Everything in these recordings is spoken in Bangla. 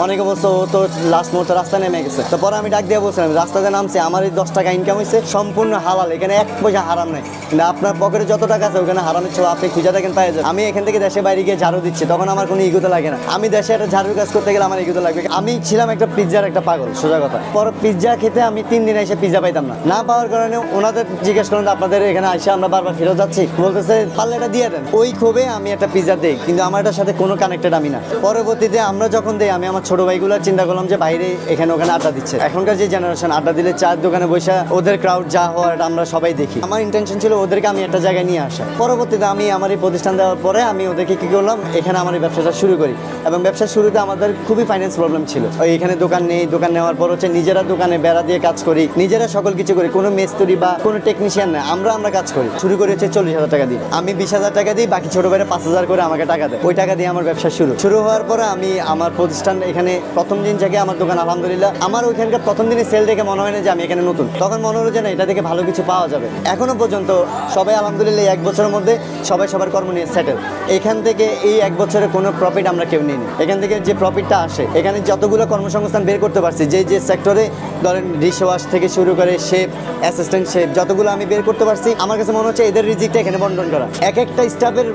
অনেকে বলছো ও তো লাস্ট মুহূর্তে রাস্তা নেমে গেছে। তো পরে আমি ডাক দিয়ে বলছিলাম রাস্তাতে নামছে, আমার এই 10 টাকা ইনকাম হয়েছে সম্পূর্ণ হালাল, এখানে 1 পয়সা হারাম নেই। কিন্তু আপনার পকেটে যত টাকা আছে ওখানে হারামের ছিল, আপনি খুঁজে থাকেন পাই যাবেন। আমি এখান থেকে দেশে বাইরে গিয়ে ঝাড়ু দিচ্ছি, তখন আমার কোনো ইগোতে লাগে না। আমি দেশে একটা ঝাড়ুর কাজ করতে গেলে আমার ইগোতে লাগবে। আমি ছিলাম একটা পিৎজার একটা পাগল, সোজা কথা। পর পিৎজা খেতে আমি 3 দিন এসে পিৎজা পাইতাম না, না পাওয়ার কারণে ওনাদের জিজ্ঞেস করেন আপনাদের এখানে এসে আমরা বারবার ফেরত যাচ্ছি, বলতেছে পারলে এটা দিয়ে দেন। ওই ক্ষোভে আমি একটা পিৎজা দিই, কিন্তু আমার এটার সাথে কোনো কানেক্টেড আমি না। পরবর্তীতে আমরা যখন দিই, আমি আমার ছোট ভাইগুলোর চিন্তা করলাম যে বাইরে এখানে ওখানে আড্ডা দিচ্ছে। এখনকার যে জেনারেশন আড্ডা দিলে চার দোকানে বসে ওদের ক্রাউড যা হওয়ার এটা আমরা সবাই দেখি। আমার ইন্টেনশন ছিল ওদেরকে আমি একটা জায়গায় নিয়ে আসা। পরবর্তীতে আমি আমার এই প্রতিষ্ঠান দেওয়ার পরে আমি ওদেরকে কি করলাম, এখানে আমার এই ব্যবসাটা শুরু করি। এবং ব্যবসার শুরুতে আমাদের খুবই ফাইন্যান্স প্রবলেম ছিল। ওই এখানে দোকান নেই, দোকান নেওয়ার পর হচ্ছে নিজেরা দোকানে বেড়া দিয়ে কাজ করি, নিজেরা সকল কিছু করি, কোনো মেস্তুরি বা কোনো টেকনিশিয়ান নেই, আমরা কাজ করি। শুরু করি হচ্ছে 40,000 টাকা দিই, আমি 20,000 টাকা দিই, বাকি ছোট ভাইরা 5,000 করে আমাকে টাকা দেয়। ওই টাকা দিয়ে আমার ব্যবসা শুরু হওয়ার পরে আমি আমার প্রতিষ্ঠান এখানে প্রথম দিন থেকে আমার দোকান আলহামদুলিল্লাহ আমার ওইখানকার প্রথম দিনে সেল দেখে মনে হয় না যে আমি এখানে নতুন, তখন মনে হলো যে না এটা থেকে ভালো কিছু পাওয়া যাবে। এখনো পর্যন্ত সবাই আলহামদুলিল্লাহ 1 বছরের মধ্যে সবাই সবার কর্ম নিয়ে সেটেল। এখান থেকে এই 1 বছরে কোনো প্রফিট আমরা কেউ নিইনি। এখান থেকে যে প্রফিটটা আসে, এখানে যতগুলো কর্মসংস্থান বের করতে পারছি, যে সেক্টরে ধরেন ডিশ ওয়াশ থেকে শুরু করে শেফ, অ্যাসিস্ট্যান্ট শেফ, যতগুলো আমি বের করতে পারছি, আমার কাছে মনে হচ্ছে এদের রিজিকটা এখানে বন্টন করা। এক একটা স্টাফের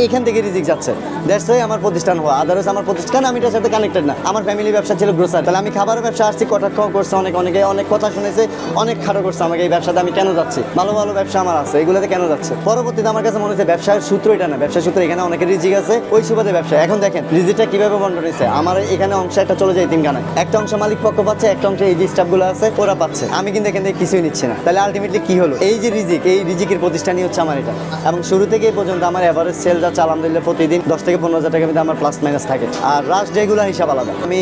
এখান থেকে রিজিক যাচ্ছে। দ্যাটস ওয়াই আমার প্রতিষ্ঠান হওয়া। আদারওয়াইজ আমার প্রতিষ্ঠান আমি এটার সাথে কানেক্টেড না। আমার ফ্যামিলি ব্যবসা ছিল গ্রোসারি। তাহলে আমি খাবারের ব্যবসা আসছি, কটাক্ষ করছে অনেকে অনেক কথা শুনেছে, অনেক খাটো করছে আমাকে এই ব্যবসাতে আমি কেন যাচ্ছি, ভালো ভালো ব্যবসা আমার আছে, এগুলোতে কেন যাচ্ছে। পরবর্তীতে আমার কাছে মনে হচ্ছে ব্যবসার সূত্র এটা না, ব্যবসার সূত্র এখানে অনেকের রিজিক আছে, ওই সুবাদে ব্যবসা। এখন দেখেন রিজিকটা কিভাবে বন্টন হয়েছে। আমার এখানে অংশ একটা চলে যায় তিনখানায়, একটা অংশ মালিক পক্ষ পাচ্ছে, একটা অংশ এই যে স্টাফগুলো আছে ওরা পাচ্ছে, আমি কিন্তু এখান থেকে কিছুই নিচ্ছি না। তাহলে আলটিমেটলি কি হলো, এই যে রিজিক, এই রিজিকের প্রতিষ্ঠানই হচ্ছে আমার এটা। এবং শুরু থেকে এই পর্যন্ত আমার এভারেজ সেল যাচ্ছে আলহামদুলিল্লাহ প্রতিদিন 10 থেকে 15,000 টাকার মধ্যে আমার প্লাস মাইনাস থাকে। আর লাস্ট ডেগুলো হিসাব আলাদা। আমি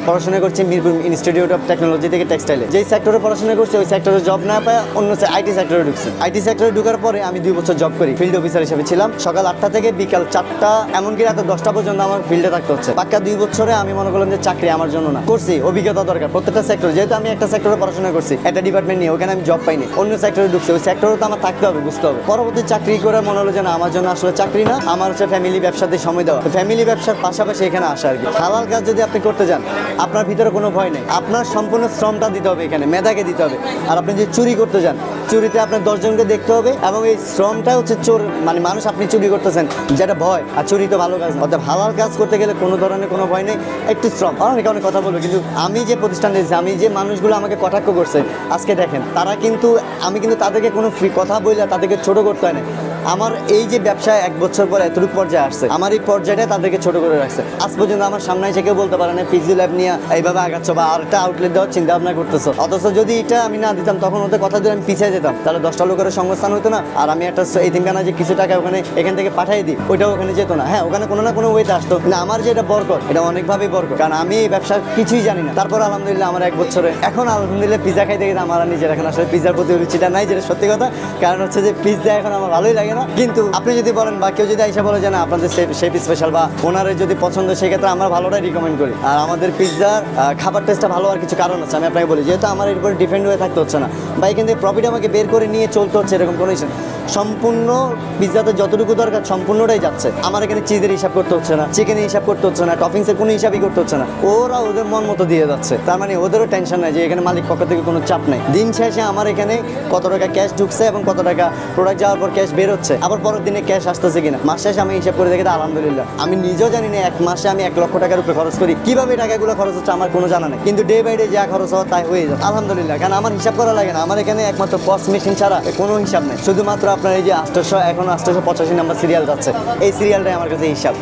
পড়াশোনা করছি মিরপুর ইনস্টিটিউট অফ টেকনোলজি থেকে টেক্সটাইলে। যেই সেক্টরে পড়াশোনা করছি ওই সেক্টরে জব না পায় অন্য আইটি সেক্টরে ঢুকছি। আইটি সেক্টরে ঢুকার পরে আমি 2 বছর জব করি, ফিল্ড অফিসার হিসেবে ছিলাম। সকাল 8টা থেকে বিকাল 4টা, এমনকি রাতে 10টা পর্যন্ত আমার ফিল্ডে থাকতে হচ্ছে। পাক্কা 2 বছরে আমি মনে করলাম যে চাকরি আমার জন্য না, করছি অভিজ্ঞতা দরকার প্রত্যেকটা সেক্টর। যেহেতু আমি একটা সেক্টরে পড়াশোনা করছি, একটা ডিপার্টমেন্ট নিয়ে, ওখানে আমি জব পাইনি, অন্য সেক্টরে ঢুকছি, ওই সেক্টরে তো আমার থাকতে হবে, বুঝতে হবে। পরবর্তী চাকরি করে মনে হলো যে না, আমার জন্য আসলে চাকরি না, আমার হচ্ছে ফ্যামিলি ব্যবসাতে সময় দেওয়া, ফ্যামিলি ব্যবসার পাশাপাশি এখানে আসা আর কি। হালাল কাজ যদি আপনি করতে যান, আপনার ভিতরে কোনো ভয় নেই, আপনার সম্পূর্ণ শ্রমটা দিতে হবে এখানে, মেধাকে দিতে হবে। আর আপনি যদি চুরি করতে যান, চুরিতে আপনার 10 জনকে দেখতে হবে, এবং এই শ্রমটা হচ্ছে চোর মানে মানুষ, আপনি চুরি করতেছেন যেটা ভয়, আর চুরি তো ভালো কাজ। অর্থাৎ হালাল কাজ করতে গেলে কোনো ধরনের কোনো ভয় নেই, একটু শ্রম। অনেকে অনেক কথা বলবে, কিন্তু আমি যে প্রতিষ্ঠান দিয়েছি, আমি যে মানুষগুলো আমাকে কটাক্ষ করছে আজকে দেখেন, তারা কিন্তু আমি কিন্তু তাদেরকে কোনো ফ্রি কথা বললে তাদেরকে ছোট করতে হয় না। আমার এই যে ব্যবসায় 1 বছর পর এতটুকু পর্যায়ে আসছে, আমার এই পর্যায়টা তাদেরকে ছোট করে রাখছে। আজ পর্যন্ত আমার সামনে এসে কেউ বলতে পারে না পিজি ল্যাব নিয়ে এইভাবে আগাচ্ছ বা আর একটা আউটলেট দেওয়ার চিন্তা ভাবনা করতেছো। অথচ যদি এটা আমি না দিতাম, তখন ওদের কথা দিয়ে আমি পিছিয়ে যেতাম, তাহলে 10টা লোকের সংস্থান হতো না। আর আমি একটা এই তিনখানা যে কিছু টাকা ওখানে এখান থেকে পাঠিয়ে দিই, ওইটাও ওখানে যেত না। হ্যাঁ, ওখানে কোনো না কোনো ওয়েতে আসতো, না আমার যে এটা বরকত, এটা অনেকভাবেই বরকত, কারণ আমি এই ব্যবসার কিছুই জানি না। তারপর আলহামদুলিল্লাহ আমার 1 বছরে এখন আলহামদুলিল্লাহ পিজা খাইতে গেলে আমার নিজের এখন আসলে পিজার প্রতি রুচিটা নাই, যেটা সত্যি কথা। কারণ হচ্ছে যে পিজা এখন আমার ভালোই লাগে না। কিন্তু আপনি যদি বলেন বা কেউ যদি আইসা বলে যে না আপনাদের শেফ স্পেশাল বা ওনারের যদি পছন্দ, সেক্ষেত্রে আমরা ভালোটাই রিকমেন্ড করি। আর আমাদের পিৎজার খাবার টেস্টটা ভালো হওয়ার কিছু কারণ আছে, আমি আপনাকে বলি, যেহেতু আমার এর উপরে ডিপেন্ড হয়ে থাকতে হচ্ছে না বা এখান থেকে প্রফিট আমাকে বের করে নিয়ে চলতে হচ্ছে এরকম কোনো ইস্যু। সম্পূর্ণ পিৎজাতে যতটুকু দরকার সম্পূর্ণটাই যাচ্ছে। আমার এখানে চিজের হিসাব করতে হচ্ছে না, চিকেনের হিসাব করতে হচ্ছে না, টপিংসের কোনো হিসাবই করতে হচ্ছে না, ওরা ওদের মন মতো দিয়ে যাচ্ছে। তার মানে ওদেরও টেনশন নাই যে এখানে মালিক পক্ষ থেকে কোনো চাপ নেই। দিন শেষে আমার এখানে কত টাকা ক্যাশ ঢুকছে এবং কত টাকা প্রোডাক্ট যাওয়ার পর ক্যাশ বের হচ্ছে, আবার পরের দিনে ক্যাশ আসতেছে কিনা, মাস শেষে আমি হিসাব করে দেখি আলহামদুলিল্লাহ। আমি নিজেও জানি না 1 মাসে আমি 1 লক্ষ টাকার উপরে খরচ করি, কিভাবে টাকাগুলো খরচ হচ্ছে আমার কোনো জানা নেই, কিন্তু ডে বাই ডে যা খরচ হওয়া তাই হয়ে যায় আলহামদুলিল্লাহ। কারণ আমার হিসাব করা লাগে না, আমার এখানে একমাত্র পস মেশিন ছাড়া কোনো হিসাব নেই। শুধুমাত্র আপনার এই যে 885 নাম্বার সিরিয়াল যাচ্ছে, এই সিরিয়ালটাই আমার কাছে হিসাব।